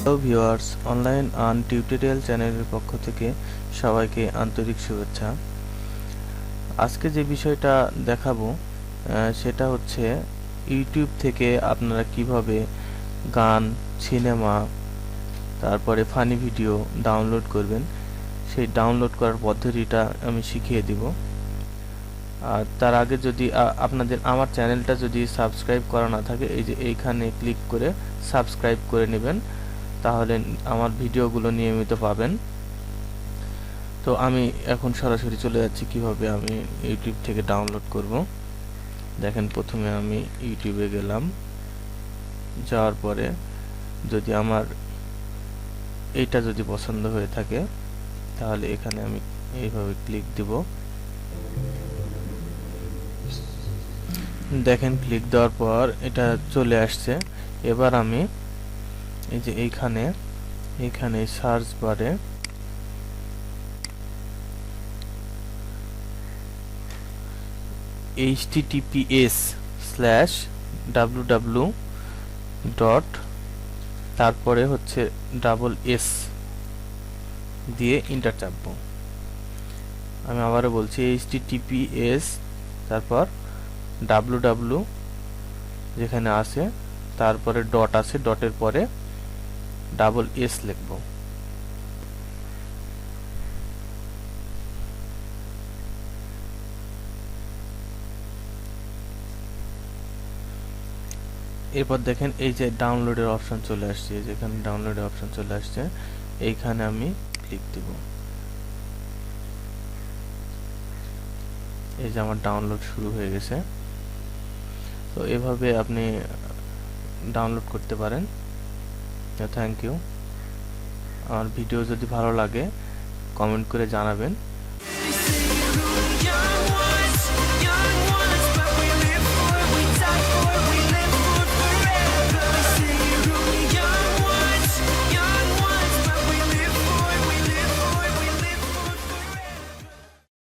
Hello viewers, online earn tutorial চ্যানেলের পক্ষ থেকে সবাইকে আন্তরিক শুভেচ্ছা। আজকে যে বিষয়টা দেখাবো সেটা হচ্ছে ইউটিউব থেকে আপনারা কিভাবে গান, সিনেমা, তারপরে ফানি ভিডিও ডাউনলোড করবেন। সেই ডাউনলোড করার পদ্ধতিটা আমি শিখিয়ে দিব। আর তার আগে যদি আপনাদের আমার চ্যানেলটা যদি সাবস্ক্রাইব করা না থাকে, এই যে এইখানে ক্লিক করে সাবস্ক্রাইব করে নেবেন, তাহলে আমার ভিডিওগুলো নিয়মিত পাবেন। তো আমি এখন সরাসরি চলে যাচ্ছি কিভাবে আমি ইউটিউব থেকে ডাউনলোড করব। দেখেন, প্রথমে আমি ইউটিউবে গেলাম। যাওয়ার পরে যদি আমার এইটা যদি পছন্দ হয়ে থাকে, তাহলে এখানে আমি এইভাবে ক্লিক দিব। দেখেন, ক্লিক দেওয়ার পর এটা চলে আসছে। এবার আমি এই যে এইখানে সার্চ বারে https://www. তারপরে হচ্ছে SS দিয়ে এন্টার চাপবো। আমি আবারও বলছি https তারপর www যেখানে আছে, তারপরে ডট আছে, ডটের পরে SS লিখবো। এরপর দেখেন এই যে ডাউনলোডের অপশন চলে আসছে, যেখানে ডাউনলোডের অপশন চলে আসছে এইখানে আমি ক্লিক দিব। এই যে আমার ডাউনলোড শুরু হয়ে গেছে। তো এভাবে আপনি ডাউনলোড করতে পারেন। Thank you. আমার ভিডিও যদি ভালো লাগে কমেন্ট করে জানাবেন।